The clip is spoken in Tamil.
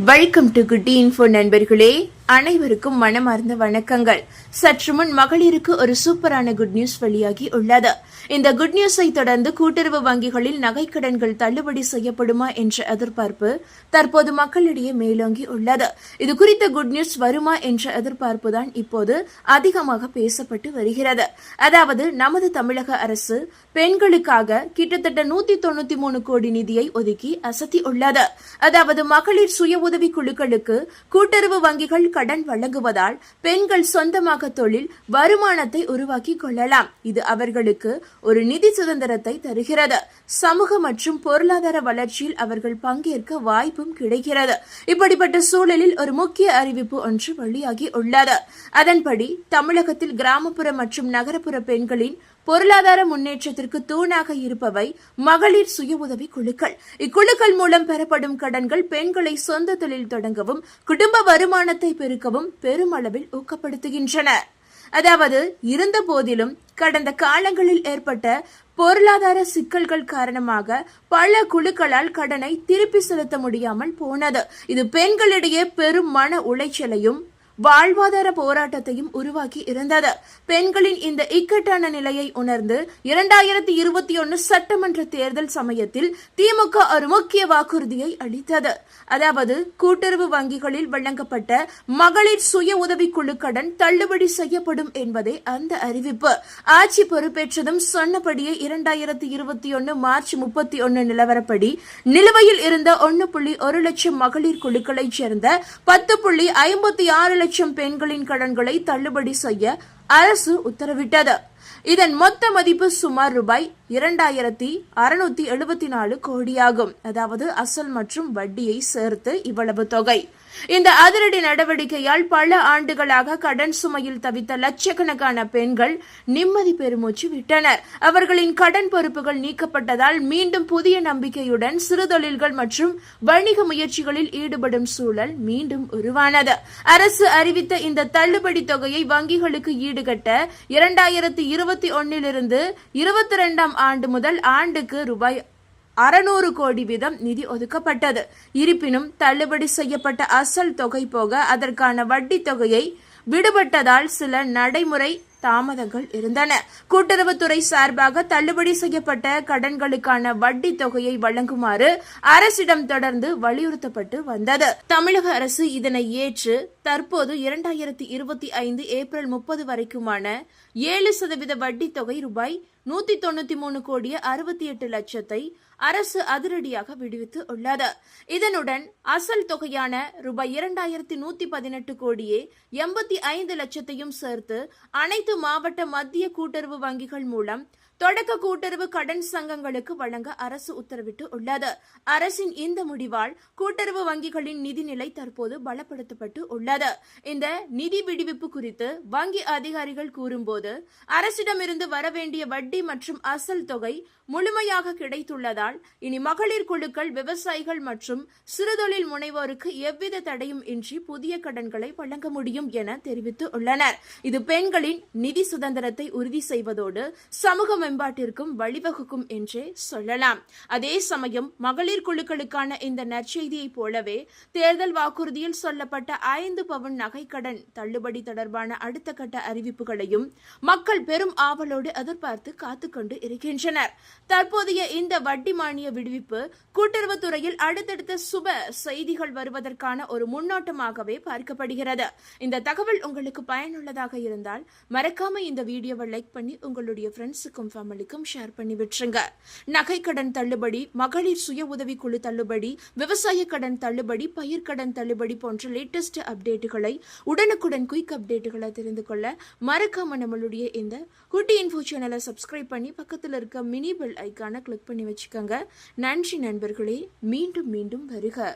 வெல்கம் டு குட்டி இன்ஃபோ நண்பர்களே, அனைவருக்கும் மனமார்ந்த வணக்கங்கள். சற்று முன் மகளிருக்கு ஒரு சூப்பரான குட் நியூஸ் வெளியாகி உள்ளது. இந்த குட் நியூஸை தொடர்ந்து கூட்டுறவு வங்கிகளில் நகைக்கடன்கள் தள்ளுபடி செய்யப்படுமா என்ற எதிர்பார்ப்பு தற்போது மக்களிடையே மேலோங்கி உள்ளது. இது குறித்த குட் நியூஸ் வருமா என்ற எதிர்பார்ப்பு தான் இப்போது அதிகமாக பேசப்பட்டு வருகிறது. அதாவது நமது தமிழக அரசு பெண்களுக்காக கிட்டத்தட்ட 193 கோடி நிதியை ஒதுக்கி அசத்தி உள்ளது. அதாவது மகளிர் சுய உதவி குழுக்களுக்கு கூட்டுறவு வங்கிகள் கடன் வழங்குவதால் பெண்கள் சொந்தமாக தொழில் வருமானத்தை உருவாக்கி கொள்ளலாம். இது அவர்களுக்கு ஒரு நிதி சுதந்திரத்தை தருகிறது. சமூக மற்றும் பொருளாதார வளர்ச்சியில் அவர்கள் பங்கேற்க வாய்ப்பும் கிடைக்கிறது. இப்படிப்பட்ட சூழலில் ஒரு முக்கிய அறிவிப்பு ஒன்று வெளியாகி உள்ளது. அதன்படி தமிழகத்தில் கிராமப்புற மற்றும் நகரப்புற பெண்களின் பொருளாதார முன்னேற்றத்திற்கு தூணாக இருப்பவை மகளிர் சுய உதவி குழுக்கள். இக்குழுக்கள் மூலம் பெறப்படும் கடன்கள் பெண்களை சொந்த தொழில் தொடங்கவும் குடும்ப வருமானத்தை பெருக்கவும் பெருமளவில் ஊக்கப்படுத்துகின்றன. அதாவது இருந்த போதிலும் கடந்த காலங்களில் ஏற்பட்ட பொருளாதார சிக்கல்கள் காரணமாக பல குழுக்களால் கடனை திருப்பி செலுத்த முடியாமல் போனது. இது பெண்களிடையே பெரும் மன உளைச்சலையும் வாழ்வாதார போராட்டத்தையும் உருவாக்கி இருந்தது. பெண்களின் இந்த இக்கட்டான நிலையை உணர்ந்து 2021 சட்டமன்ற தேர்தல் சமயத்தில் திமுக ஒரு முக்கிய வாக்குறுதியை அளித்தது. அதாவது கூட்டுறவு வங்கிகளில் வழங்கப்பட்ட மகளிர் சுய உதவி குழு கடன் தள்ளுபடி செய்யப்படும் என்பதே அந்த அறிவிப்பு. ஆட்சி பொறுப்பேற்றதும் சொன்னபடியே 2021 மார்ச் 31 நிலவரப்படி நிலுவையில் இருந்த 1.1 லட்சம் மகளிர் குழுக்களைச் சேர்ந்த 10.56 லட்சம் பெண்களின் கடன்களை தள்ளுபடி செய்ய அரசு உத்தரவிட்டது. இதன் மொத்த மதிப்பு சுமார் ரூபாய் 2674 கோடியாகும். அதாவது அசல் மற்றும் வட்டியை சேர்த்து இவ்வளவு தொகை. இந்த அதிரடி நடவடிக்கையால் பல ஆண்டுகளாக கடன் சுமையில் தவித்த லட்சக்கணக்கான பெண்கள் நிம்மதி பெருமூச்சு விட்டனர். அவர்களின் கடன் பொறுப்புகள் நீக்கப்பட்டதால் மீண்டும் புதிய நம்பிக்கையுடன் சிறுதொழில்கள் மற்றும் வணிக முயற்சிகளில் ஈடுபடும் சூழல் மீண்டும் உருவானது. அரசு அறிவித்த இந்த தள்ளுபடி தொகையை வங்கிகளுக்கு ஈடுகட்ட 2021 22 ஆண்டு முதல் ஆண்டுக்கு ரூபாய் 600 கோடி வீதம் நிதி ஒதுக்கப்பட்டது. இருப்பினும் தள்ளுபடி செய்யப்பட்ட அசல் தொகை போக அதற்கான வட்டி தொகையை விடுபட்டதால் சில நடைமுறை தாமதங்கள் இருந்தன. கூட்டுறவுத்துறை சார்பாக தள்ளுபடி செய்யப்பட்ட கடன்களுக்கான வட்டி தொகையை வழங்குமாறு அரசிடம் தொடர்ந்து வலியுறுத்தப்பட்டு வந்தது. தமிழக அரசு இதனை ஏற்று தற்போது 2025 ஏப்ரல் 30 வரைக்குமான 7% வட்டி தொகை ரூபாய் 193 கோடி 68 லட்சத்தை அரசு அதிரடியாக விடுவித்து உள்ளது. இதனுடன் அசல் தொகையான ரூபாய் 2118 கோடியே 85 லட்சத்தையும் சேர்த்து அனைத்து மாவட்ட மத்திய கூட்டுறவு வங்கிகள் மூலம் தொடக்க கூட்டுறவு கடன் சங்கங்களுக்கு வழங்க அரசு உத்தரவிட்டு உள்ளது. அரசின் இந்த முடிவால் கூட்டுறவு வங்கிகளின் நிதிநிலை தற்போது பலப்படுத்தப்பட்டு உள்ளது. இந்த நிதி விடுவிப்பு குறித்து வங்கி அதிகாரிகள் கூறும்போது, அரசிடமிருந்து வரவேண்டிய வட்டி மற்றும் அசல் தொகை முழுமையாக கிடைத்துள்ளதால் இனி மகளிர் குழுக்கள், விவசாயிகள் மற்றும் சிறுதொழில் முனைவோருக்கு எவ்வித தடையும் இன்றி புதிய கடன்களை வழங்க முடியும் என தெரிவித்து உள்ளனர். இது பெண்களின் நிதி சுதந்திரத்தை உறுதி செய்வதோடு சமூக மேம்பாட்டிற்கும் வழிவகுக்கும் என்றே சொல்லலாம். அதே சமயம் மகளிர் குழுக்களுக்கான இந்த நற்செய்தியை போலவே தேர்தல் வாக்குறுதியில் சொல்லப்பட்ட 5 பவுன் நகைக்கடன் தள்ளுபடி தொடர்பான அடுத்த கட்ட அறிவிப்புகளையும் மக்கள் பெரும் ஆவலோடு எதிர்பார்த்து காத்துக்கொண்டு இருக்கின்றனர். தற்போதைய இந்த வட்டி மானிய விடுவிப்பு கூட்டுறவுத்துறையில் அடுத்தடுத்த சுப செய்திகள் வருவதற்கான ஒரு முன்னோட்டமாகவே பார்க்கப்படுகிறது. இந்த தகவல் உங்களுக்கு பயனுள்ளதாக இருந்தால் மறக்காம இந்த வீடியோவை லைக் பண்ணி உங்களுடைய ஃப்ரெண்ட்ஸுக்கும் ஃபேமிலிக்கும் ஷேர் பண்ணி விட்டுருங்க. நகைக்கடன் தள்ளுபடி, மகளிர் சுய உதவி குழு தள்ளுபடி, விவசாய கடன் தள்ளுபடி, பயிர்க்கடன் தள்ளுபடி போன்ற லேட்டஸ்ட் அப்டேட்டுகளை உடனுக்குடன் குயிக் அப்டேட்டுகளை தெரிந்து கொள்ள மறக்காம நம்மளுடைய இந்த குட்டி இன்ஃபோ சேனலை சப்ஸ்கிரைப் பண்ணி பக்கத்தில் இருக்க மினி பெல் ஐக்கானை கிளிக் பண்ணி வச்சுக்கோங்க. நன்றி நண்பர்களே, மீண்டும் வருக.